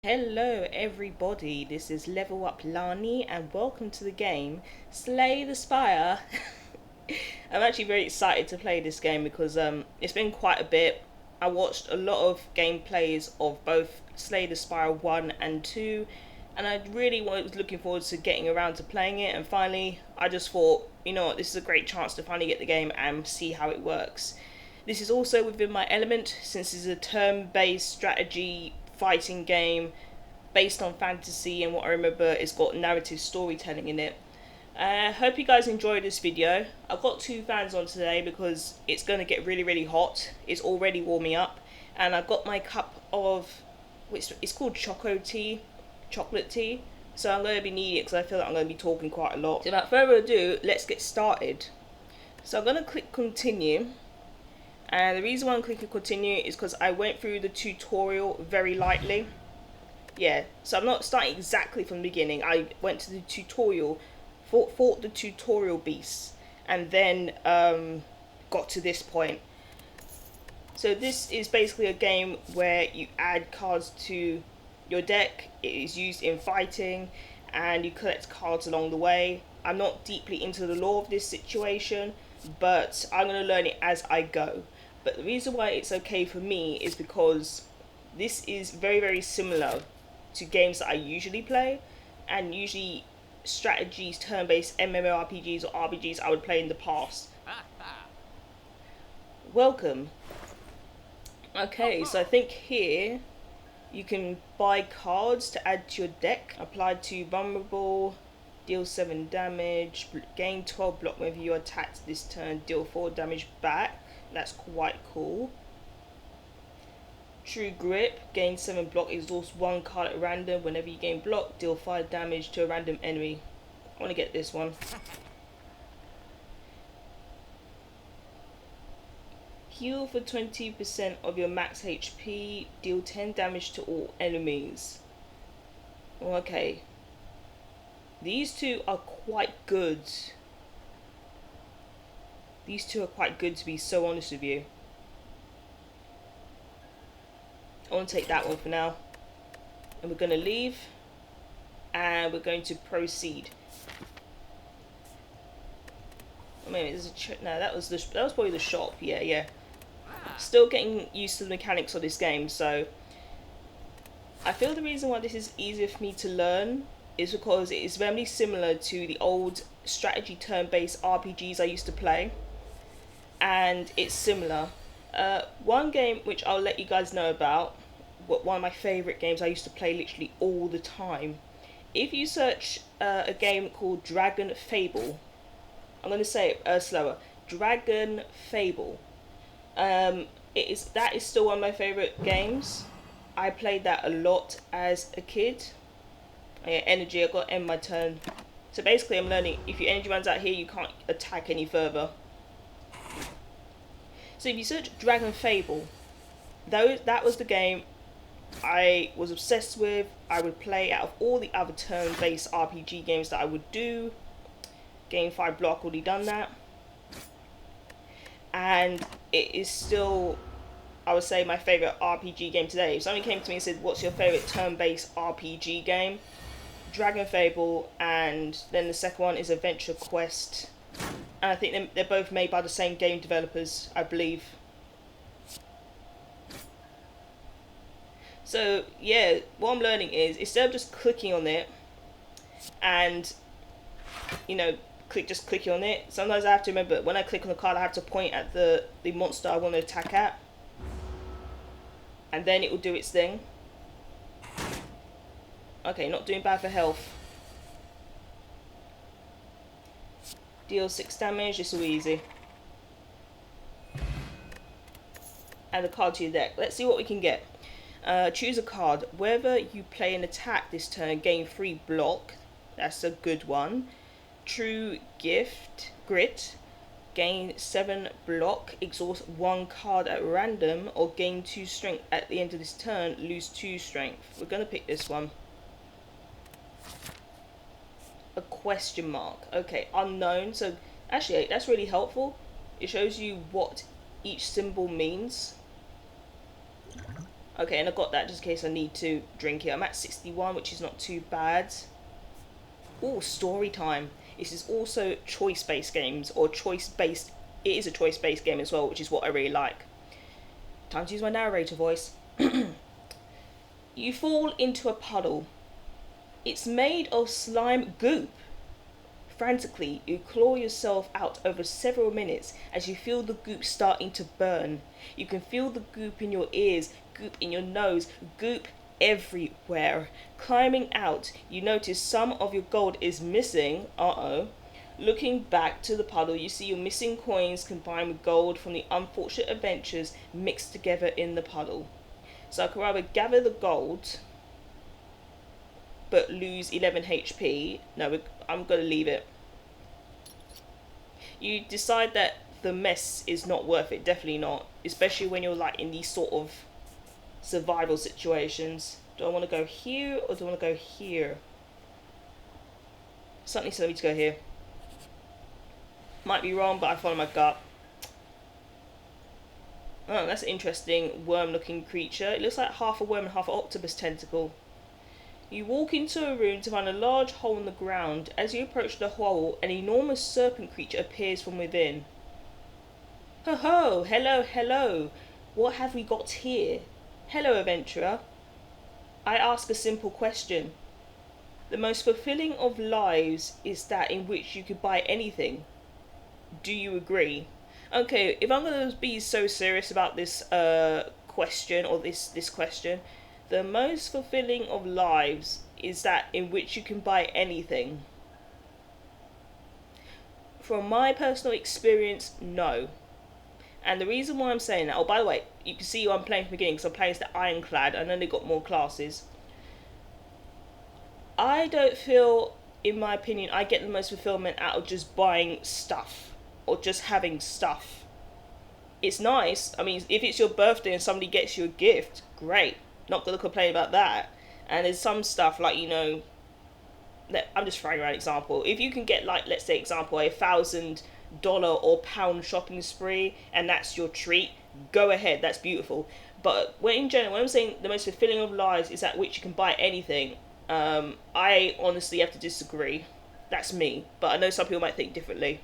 Hello everybody, this is Level Up Lani and welcome to the game Slay the Spire. I'm actually very excited to play this game because it's been quite a bit. I watched a lot of gameplays of both Slay the Spire 1 and 2 and I really was looking forward to getting around to playing it, and finally I just thought, you know what, this is a great chance to finally get the game and see how it works. This is also within my element since it's a turn-based strategy fighting game based on fantasy, and what I remember it's got narrative storytelling in it. I hope you guys enjoyed this video. I've got two fans on today because it's going to get really hot. It's already warming up, and I've got my cup of, it's called chocolate tea. So I'm going to be needing it because I feel like I'm going to be talking quite a lot. So without further ado, let's get started. So I'm going to click continue. And the reason why I'm clicking continue is because I went through the tutorial very lightly. Yeah, so I'm not starting exactly from the beginning. I went to the tutorial, fought the tutorial beasts, and then got to this point. So this is basically a game where you add cards to your deck. It is used in fighting, and you collect cards along the way. I'm not deeply into the lore of this situation, but I'm going to learn it as I go. But the reason why it's okay for me is because this is very similar to games that I usually play, and usually strategies, turn-based MMORPGs or RPGs I would play in the past. Welcome. Okay, so I think here you can buy cards to add to your deck. Applied to vulnerable, deal 7 damage, gain 12 block whenever you attack this turn, deal 4 damage back. That's quite cool. True Grip, gain 7 block, exhaust 1 card at random. Whenever you gain block, deal 5 damage to a random enemy. I want to get this one. Heal for 20% of your max HP, deal 10 damage to all enemies. Okay. These two are quite good. These two are quite good, to be so honest with you. I want to take that one for now. And we're going to leave. And we're going to proceed. Oh, maybe there's a no, that was probably the shop. Yeah. Still getting used to the mechanics of this game, so I feel the reason why this is easier for me to learn is because it is very similar to the old strategy turn-based RPGs I used to play. And it's similar. One game which I'll let you guys know about, one of my favourite games I used to play literally all the time. If you search a game called Dragon Fable, I'm going to say it slower, Dragon Fable. That is still one of my favourite games. I played that a lot as a kid. Yeah, energy, I've got to end my turn. So basically I'm learning, if your energy runs out here, you can't attack any further. So if you search Dragon Fable, that was the game I was obsessed with. I would play out of all the other turn-based RPG games that I would do. Game 5 block, already done that. And it is still, I would say, my favourite RPG game today. If somebody came to me and said, what's your favourite turn-based RPG game? Dragon Fable, and then the second one is Adventure Quest. And I think they're both made by the same game developers, I believe. So, yeah, what I'm learning is, instead of just clicking on it, and, you know, just clicking on it, sometimes I have to remember, when I click on the card, I have to point at the monster I want to attack at. And then it will do its thing. Okay, not doing bad for health. Deal 6 damage, this will be easy. Add a card to your deck. Let's see what we can get. Choose a card. Whether you play an attack this turn, gain 3 block. That's a good one. True Grit. Gain 7 block. Exhaust 1 card at random, or gain 2 strength at the end of this turn. Lose 2 strength. We're going to pick this one. A question mark. Okay, unknown. So actually that's really helpful. It shows you what each symbol means. Okay, and I got that just in case I need to drink it. I'm at 61, which is not too bad. Oh, story time. This is also choice-based games, or choice-based. It is a choice-based game as well, which is what I really like. Time to use my narrator voice. You fall into a puddle. It's made of slime goop. Frantically, you claw yourself out over several minutes as you feel the goop starting to burn. You can feel the goop in your ears, goop in your nose, goop everywhere. Climbing out, you notice some of your gold is missing. Uh-oh. Looking back to the puddle, you see your missing coins combined with gold from the unfortunate adventures mixed together in the puddle. So I could either gather the gold but lose 11 HP. No, I'm going to leave it. You decide that the mess is not worth it. Definitely not. Especially when you're like in these sort of survival situations. Do I want to go here or do I want to go here? Something tells me to go here. Might be wrong, but I follow my gut. Oh, that's an interesting worm-looking creature. It looks like half a worm and half an octopus tentacle. You walk into a room to find a large hole in the ground. As you approach the hole, an enormous serpent creature appears from within. Ho ho! Hello, hello! What have we got here? Hello, adventurer. I ask a simple question. The most fulfilling of lives is that in which you could buy anything. Do you agree? Okay, if I'm going to be so serious about this question, or this question, the most fulfilling of lives is that in which you can buy anything. From my personal experience, no. And the reason why I'm saying that, oh, by the way, you can see who I'm playing from the beginning, because I'm playing as the Ironclad. I know they got more classes. I don't feel, in my opinion, I get the most fulfillment out of just buying stuff, or just having stuff. It's nice. I mean, if it's your birthday and somebody gets you a gift, great. Not going to complain about that. And there's some stuff like, you know, I'm just throwing around an example. If you can get, like, let's say example, $1,000 or pound shopping spree, and that's your treat, go ahead. That's beautiful. But when in general, when I'm saying the most fulfilling of lives is that which you can buy anything, I honestly have to disagree. That's me. But I know some people might think differently.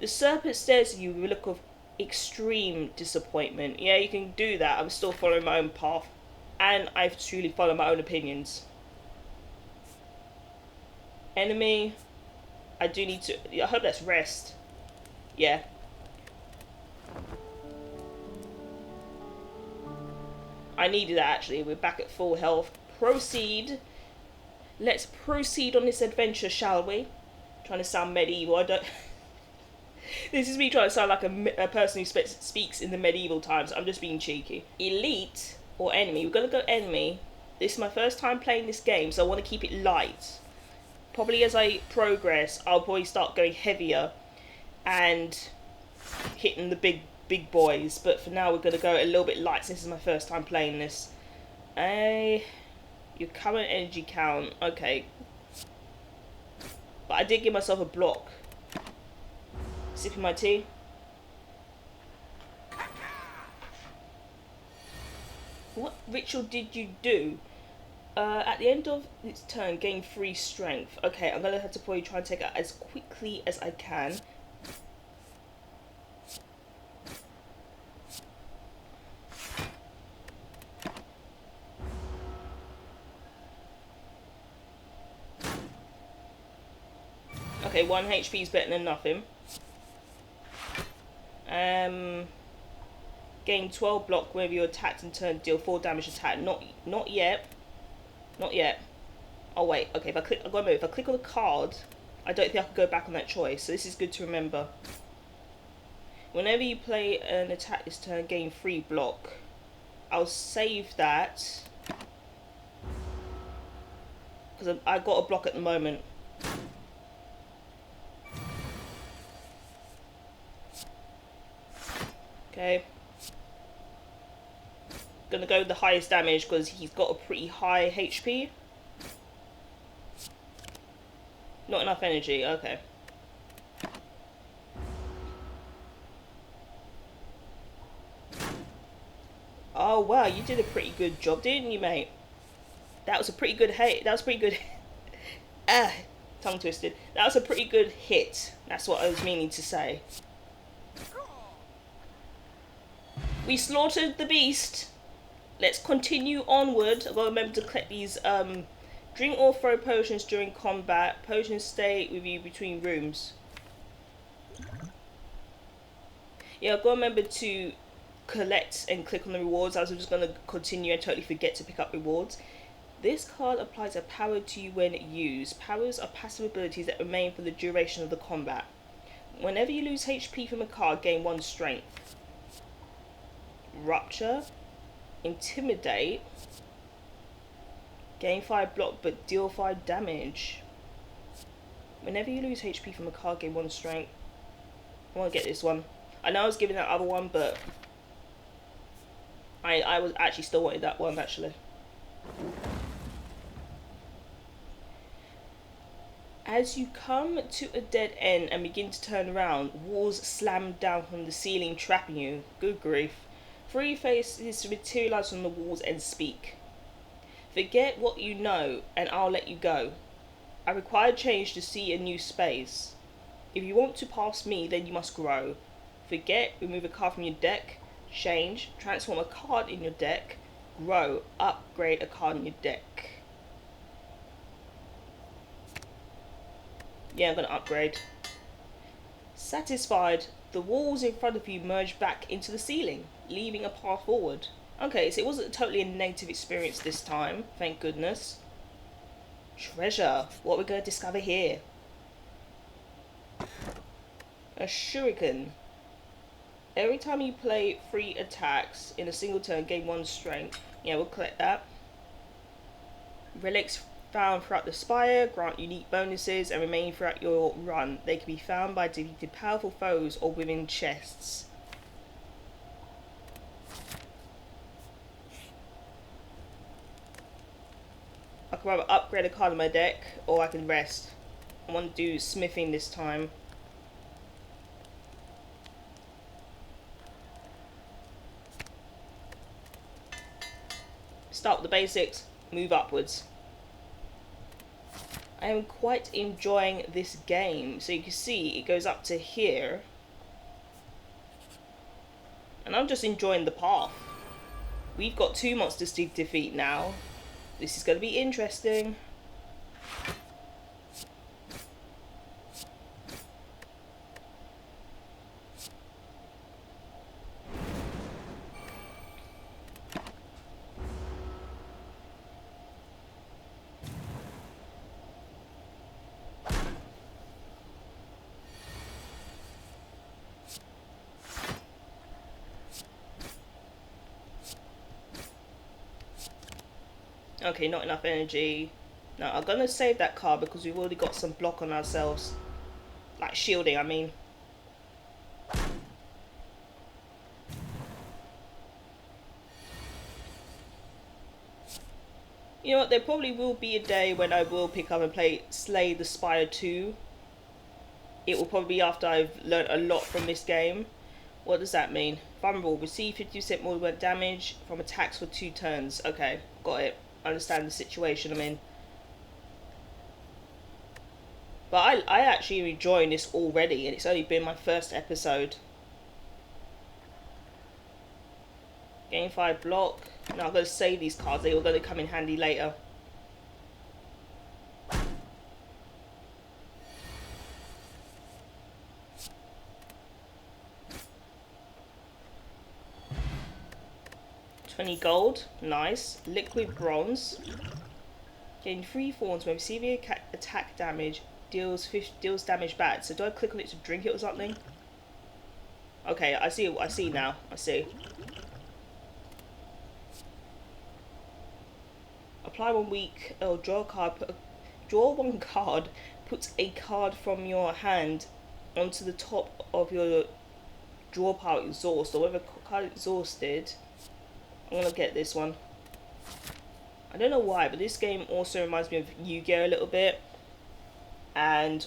The serpent stares at you with a look of extreme disappointment. Yeah, you can do that. I'm still following my own path, and I've truly followed my own opinions. Enemy. I do need to. I hope that's rest. Yeah. I needed that actually. We're back at full health. Proceed. Let's proceed on this adventure, shall we? Trying to sound medieval. I don't. This is me trying to sound like a person who speaks in the medieval times. I'm just being cheeky. Elite or enemy. We're going to go enemy. This is my first time playing this game, so I want to keep it light. Probably as I progress, I'll probably start going heavier and hitting the big boys. But for now, we're going to go a little bit light since this is my first time playing this. Your current energy count. Okay. But I did give myself a block. Sipping my tea. What ritual did you do? At the end of its turn, gain 3 strength. Okay, I'm gonna have to probably try and take it as quickly as I can. Okay, 1 HP is better than nothing. Gain 12 block whenever you're attacked and turn deal 4 damage attack. Not yet. Not yet. Oh wait, okay, I've got to move. If I click on the card, I don't think I can go back on that choice, so this is good to remember. Whenever you play an attack this turn, gain 3 block. I'll save that. Because I got a block at the moment. Okay. Gonna go with the highest damage because he's got a pretty high HP. Not enough energy, okay. Oh wow, you did a pretty good job, didn't you, mate? That was a pretty good hit. That was pretty good. Ah, tongue twisted. That was a pretty good hit. That's what I was meaning to say. We slaughtered the beast. Let's continue onward. I've got to remember to collect these. Drink or throw potions during combat. Potions stay with you between rooms. Yeah, I've got to remember to collect and click on the rewards. I was just going to continue and totally forget to pick up rewards. This card applies a power to you when used. Powers are passive abilities that remain for the duration of the combat. Whenever you lose HP from a card, gain 1 strength. Rupture. Intimidate. Gain 5 block but deal 5 damage. Whenever you lose HP from a card, gain 1 strength. I want to get this one. I know I was giving that other one, but I was actually still wanted that one actually. As you come to a dead end and begin to turn around, walls slam down from the ceiling, trapping you. Good grief. 3 faces materialize on the walls and speak. Forget what you know, and I'll let you go. I require change to see a new space. If you want to pass me, then you must grow. Forget, remove a card from your deck. Change, transform a card in your deck. Grow, upgrade a card in your deck. Yeah, I'm going to upgrade. Satisfied, the walls in front of you merge back into the ceiling, leaving a path forward. Okay, so it wasn't totally a negative experience this time, thank goodness. Treasure, what we're going to discover here. A shuriken. Every time you play 3 attacks in a single turn, gain 1 strength. Yeah, we'll collect that. Relics found throughout the Spire grant unique bonuses and remain throughout your run. They can be found by defeating powerful foes or within chests. I can either upgrade a card in my deck or I can rest. I want to do smithing this time. Start with the basics, move upwards. I am quite enjoying this game. So you can see it goes up to here. And I'm just enjoying the path. We've got 2 monsters to defeat now. This is going to be interesting. Okay, not enough energy. No, I'm gonna save that card because we've already got some block on ourselves. Like shielding, I mean. You know what, there probably will be a day when I will pick up and play Slay the Spire 2. It will probably be after I've learnt a lot from this game. What does that mean? Vulnerable, receive 50% more damage from attacks for 2 turns. Okay, got it. I understand the situation I'm in. But I actually am enjoying this already, and it's only been my first episode. Gain 5 block. Now I'm going to save these cards, they were going to come in handy later. $20 gold, nice. Liquid bronze. Gain 3 thorns when receiving attack damage, deals damage back. So do I click on it to drink it or something? Okay, I see now. I see. Apply 1 week. Oh, draw a card. Draw 1 card. Put a card from your hand onto the top of your draw pile. Exhaust, or whether card exhausted. I'm gonna get this one. I don't know why, but this game also reminds me of Yu-Gi-Oh! A little bit. And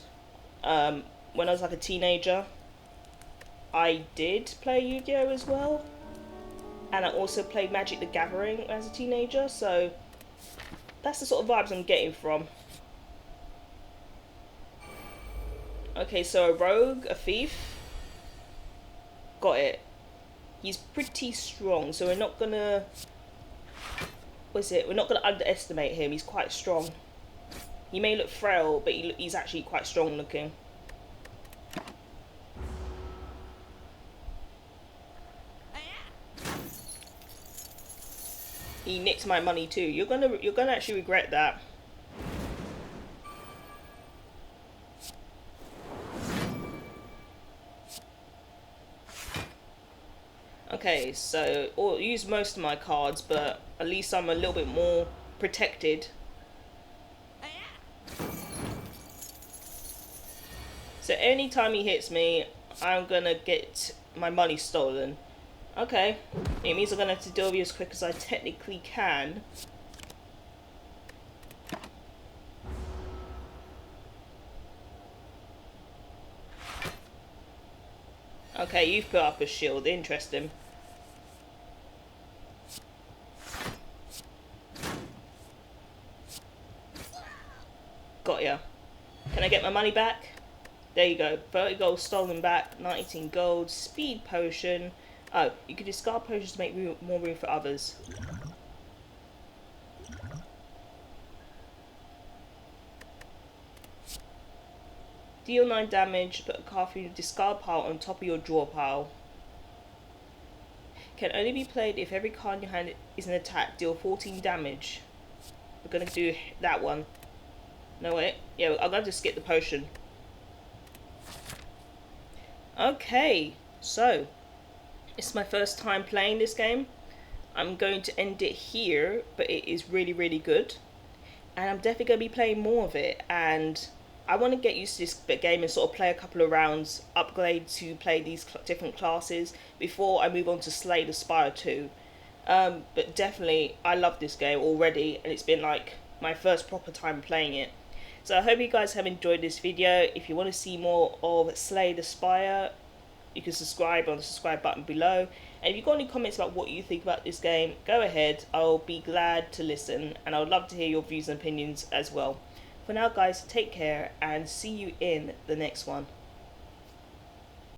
when I was like a teenager, I did play Yu-Gi-Oh! As well. and I also played Magic the Gathering as a teenager, so that's the sort of vibes I'm getting from. Okay, so a rogue, a thief. Got it. He's pretty strong, so we're not gonna... What's it? We're not gonna underestimate him. He's quite strong. He may look frail, but he's actually quite strong looking. He nicked my money too. You're gonna actually regret that. Okay, so I'll use most of my cards, but at least I'm a little bit more protected. So anytime he hits me, I'm gonna get my money stolen. Okay, it means I'm gonna have to deal with you as quick as I technically can. Okay, you've put up a shield. Interesting. Got ya. Can I get my money back? There you go. 30 gold stolen back. 19 gold. Speed potion. Oh, you can discard potions to make more room for others. Deal 9 damage. Put a card from your discard pile on top of your draw pile. Can only be played if every card in your hand is an attack. Deal 14 damage. We're gonna do that one. No, wait. Yeah, I'm going to skip the potion. Okay, so it's my first time playing this game. I'm going to end it here, but it is really, really good. And I'm definitely going to be playing more of it. And I want to get used to this game and sort of play a couple of rounds, upgrade to play these different classes before I move on to Slay the Spire 2. But definitely, I love this game already, and it's been like my first proper time playing it. So I hope you guys have enjoyed this video. If you want to see more of Slay the Spire, you can subscribe on the subscribe button below. And if you've got any comments about what you think about this game, go ahead. I'll be glad to listen, and I would love to hear your views and opinions as well. For now guys, take care and see you in the next one.